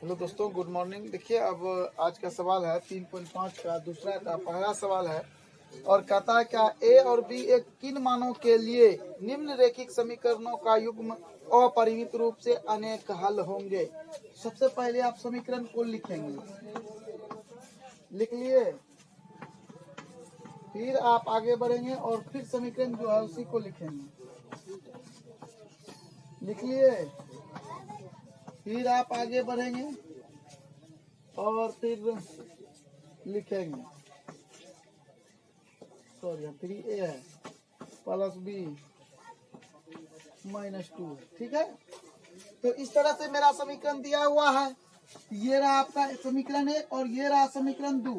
Hello दोस्तों, good morning. देखिए, अब आज का सवाल है 3.5 का दूसरा का पहला सवाल है और कहता है क्या ए और बी एक किन मानों के लिए निम्न रेखिक समीकरणों का युग्म अपरिमित रूप से अनेक हल होंगे। सबसे पहले आप समीकरण को लिखेंगे, लिख लिए, फिर आप आगे बढ़ेंगे और फिर समीकरण जो है उसी को लिखेंगे, लिख लिए, फिर आप आगे बढ़ेंगे और फिर लिखेंगे, सॉरी 3a है प्लस b -2, ठीक है। तो इस तरह से मेरा समीकरण दिया हुआ है। ये रहा आपका समीकरण 1 और ये रहा समीकरण 2।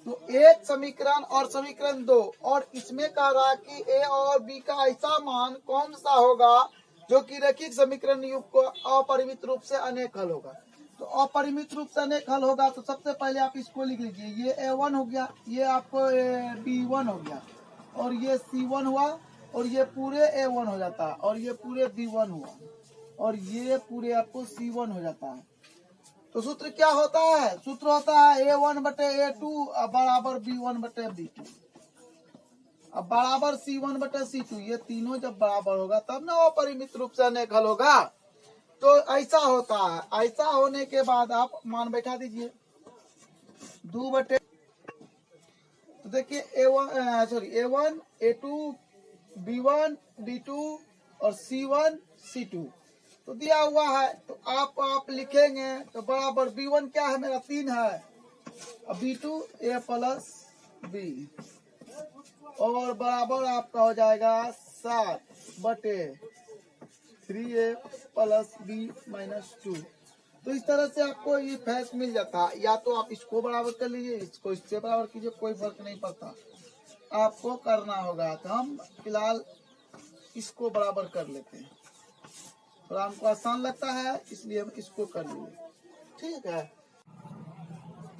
तो एक समीकरण और समीकरण 2, और इसमें कह रहा है कि ए और बी का ऐसा मान कौन सा होगा जो कि रैखिक समीकरण युग को अपरिमित रूप से अनेक हल होगा। तो अपरिमित रूप से अनेक हल होगा तो सबसे पहले आप इसको लिख लीजिए। ये A1 हो गया, ये आपको B1 हो गया, और ये C1 हुआ, और ये पूरे A1 हो जाता है, और ये पूरे B1 हुआ, और ये पूरे आपको C1 हो जाता है। तो सूत्र क्या होता है? सूत्र होता है A1 बटे A2 बराबर B1 बटे B2 अब बराबर C1 बटे C2। ये तीनों जब बराबर होगा तब ना अपरिमित रूप से अनेक हल होगा। तो ऐसा होता है। ऐसा होने के बाद आप मान बैठा दीजिए 2 बटे, तो देखिए A1 A2 B1 B2 और C1 C2 तो दिया हुआ है। तो आप लिखेंगे तो बराबर B1 क्या है मेरा 3 है, और B2 A प्लस B, और बराबर आपका हो जाएगा 7 बटे 3A प्लस B -2। तो इस तरह से आपको ये फैस मिल जाता है। या तो आप इसको बराबर कर लीजिए, इसको इससे बराबर कीजिए, कोई फर्क नहीं पड़ता, आपको करना होगा। तो हम फिलहाल इसको बराबर कर लेते हैं, और हमको आसान लगता है इसलिए हम इसको कर लिए, ठीक है।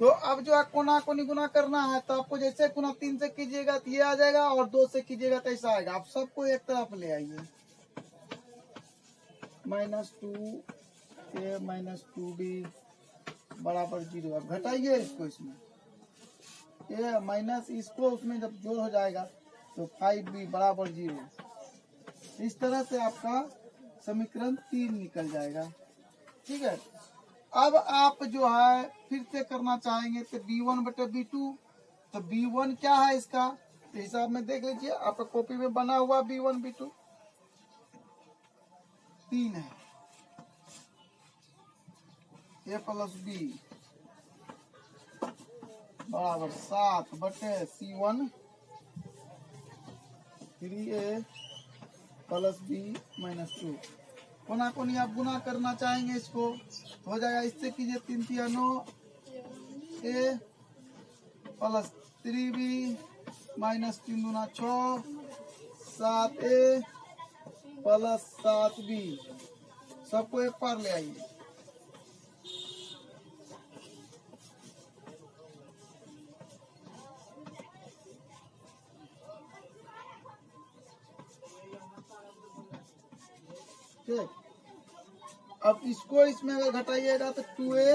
तो अब जो है कोना कोनी गुना करना है, तो आपको जैसे गुना 3 से कीजिएगा तो ये आ जाएगा, और 2 से कीजिएगा तो ऐसा आएगा। आप सबको एक तरफ ले आइए, -2A -2B बराबर 0। अब घटाइए इसको, इसमें ये माइनस इसको उसमें जब जोड़ हो जाएगा तो 5B बराबर 0। इस तरह से आपका समीकरण 3 निकल जाएगा, ठीक है। अब आप जो है फिर से करना चाहेंगे तो B1 बटे B2, तो B1 क्या है इसका हिसाब में देख लीजिए, आपका कॉपी में बना हुआ B1 B2 3 है, A प्लस B बराबर 7 बटे C1 3A प्लस B -2। कोना कोनी आप गुना करना चाहेंगे इसको, हो जाएगा इससे कीजिए 3 3 9 A प्लस 3B -3 दूना 6 7A प्लस 7B। सबको एक पार ले आइए, ठीक। अब इसको इसमें अगर घटाइएगा तो 2A,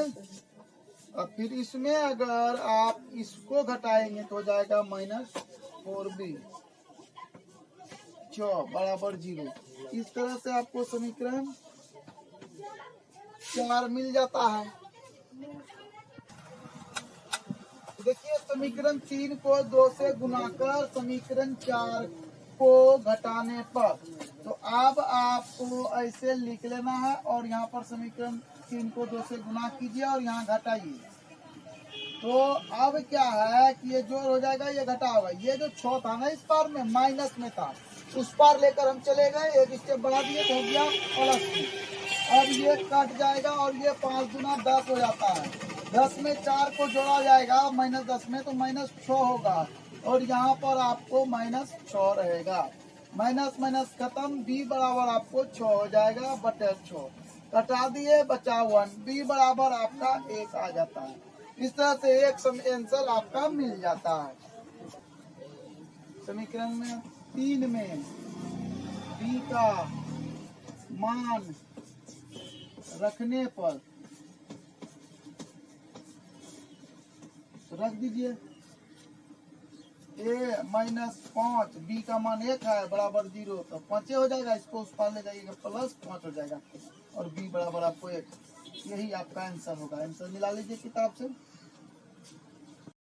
और फिर इसमें अगर आप इसको घटाएंगे तो हो जाएगा -4B बराबर 0। इस तरह से आपको समीकरण 4 मिल जाता है। देखिए, समीकरण 3 को 2 से गुना कर समीकरण 4 को घटाने पर, तो अब आपको ऐसे लिख लेना है, और यहाँ पर समीकरण 3 को 2 से गुना कीजिए और यहाँ घटाइए। तो अब क्या है कि ये जोड़ हो जाएगा, ये घटा होगा। ये जो 6 था ना इस पार में माइनस में था, उस पार लेकर हम चले गए, एक स्टेप बढ़ा दिए तो हो गया प्लस। अब ये कट जाएगा और ये 5 गुना 10 हो जाता है। 10 में 4 को जोड़ा जाएगा -10 में, तो -6 होगा, और यहाँ पर आपको -6 रहेगा। माइनस माइनस खत्म, B बराबर आपको 6 हो जाएगा बटे 6, कटा दिए बचा 1, B बराबर आपका 1 आ जाता है। इस तरह से एक आंसर आपका मिल जाता है। समीकरण में 3 में B का मान रखने पर तो रख दीजिए। a माइनस 5, b का मान 1 है बराबर 0, तो 5 हो जाएगा। इसको उस पार ले जाइएगा प्लस 5 हो जाएगा और b बराबर आपको 1। यही आपका आंसर होगा। आंसर मिला लीजिए किताब से।